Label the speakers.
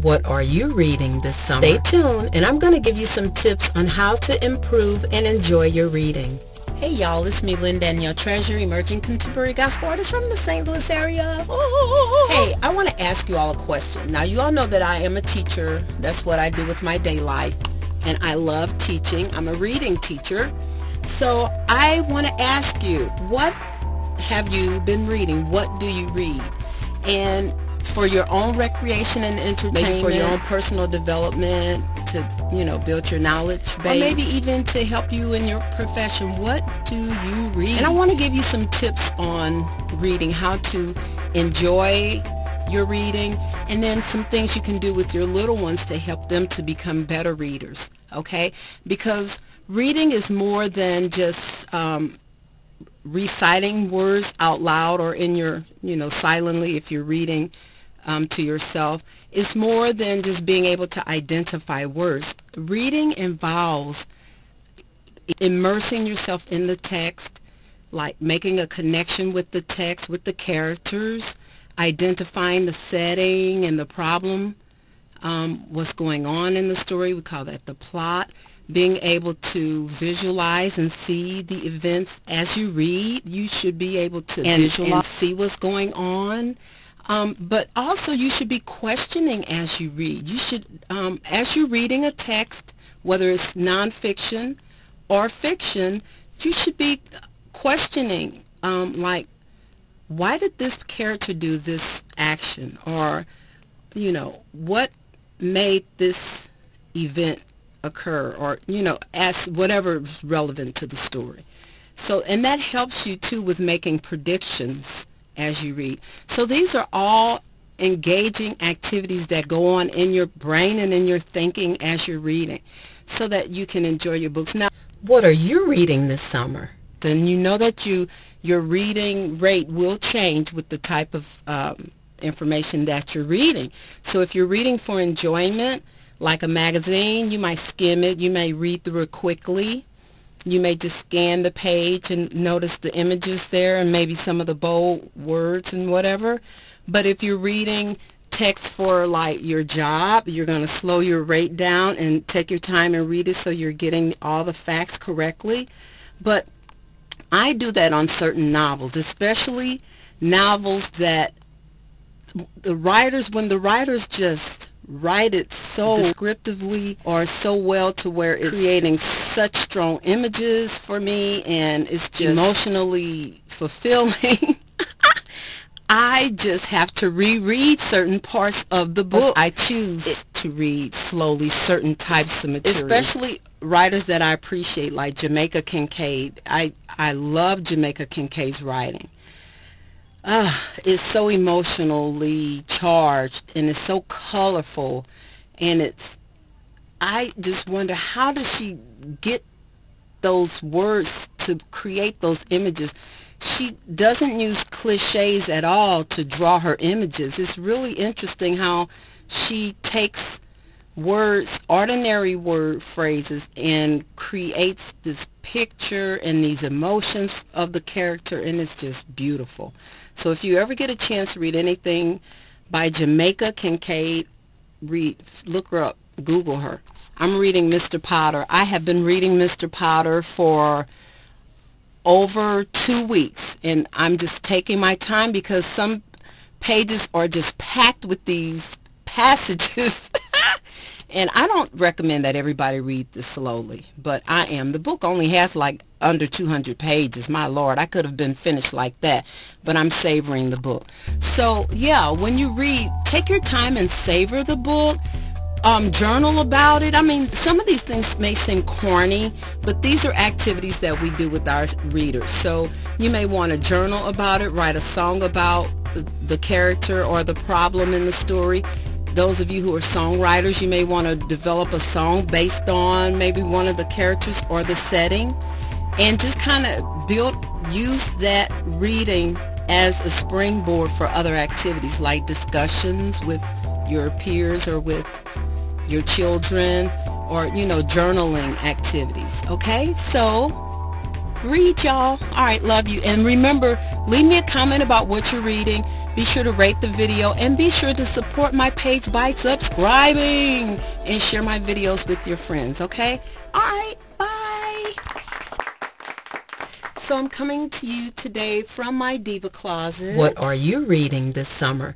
Speaker 1: What are you reading this summer? Stay tuned, and I'm going to give you some tips on how to improve and enjoy your reading. Hey y'all, it's me, Lynn Danielle Treasure, emerging contemporary gospel artist from the St. Louis area. Hey, I want to ask you all a question. Now, you all know that I am a teacher. That's what I do with my day life, and I love teaching. I'm a reading teacher. So I want to ask you, what have you been reading? What do you read? And for your own recreation and entertainment, maybe for your own personal development, to, build your knowledge base, or maybe even to help you in your profession, what do you read? And I want to give you some tips on reading, how to enjoy your reading, and then some things you can do with your little ones to help them to become better readers, okay? Because reading is more than just reciting words out loud or in your, silently if you're reading to yourself. It's more than just being able to identify words. Reading involves immersing yourself in the text, like making a connection with the text, with the characters, identifying the setting and the problem, what's going on in the story. We call that the plot. Being able to visualize and see the events as you read. You should be able to visualize and see what's going on. But also you should be questioning as you read. You should, as you're reading a text, whether it's nonfiction or fiction, you should be questioning, like, why did this character do this action? Or, what made this event occur? Or, ask whatever is relevant to the story. So, and that helps you too with making predictions as you read. So these are all engaging activities that go on in your brain and in your thinking as you're reading, so that you can enjoy your books. Now, what are you reading this summer? Then you know that your reading rate will change with the type of information that you're reading. So if you're reading for enjoyment, like a magazine, you might skim it, you may read through it quickly. You may just scan the page and notice the images there and maybe some of the bold words and whatever. But if you're reading text for like your job, you're going to slow your rate down and take your time and read it so you're getting all the facts correctly. But I do that on certain novels, especially novels that the writers, when the writers just write it so descriptively or so well to where it's creating such strong images for me and it's just emotionally fulfilling, I just have to reread certain parts of the book. I choose to read slowly certain types of material, especially writers that I appreciate, like Jamaica Kincaid. I love Jamaica Kincaid's writing. It's so emotionally charged and it's so colorful, and I just wonder, how does she get those words to create those images? She doesn't use cliches at all to draw her images. It's really interesting how she takes words, ordinary word phrases, and creates this picture and these emotions of the character, and it's just beautiful. So if you ever get a chance to read anything by Jamaica Kincaid, look her up, Google her. I'm reading Mr. Potter. I have been reading Mr. Potter for over 2 weeks, and I'm just taking my time because some pages are just packed with these passages. And I don't recommend that everybody read this slowly, but I am. The book only has like under 200 pages. My Lord, I could have been finished like that, but I'm savoring the book. So yeah, when you read, take your time and savor the book. Journal about it. I mean, some of these things may seem corny, but these are activities that we do with our readers. So you may want to journal about it, write a song about the character or the problem in the story. Those of you who are songwriters, you may want to develop a song based on maybe one of the characters or the setting, and just kind of use that reading as a springboard for other activities like discussions with your peers or with your children, or journaling activities. Okay, so Read, y'all. All right, love you. And remember, leave me a comment about what you're reading. Be sure to rate the video and be sure to support my page by subscribing and share my videos with your friends, okay? All right, bye. So I'm coming to you today from my diva closet. What are you reading this summer?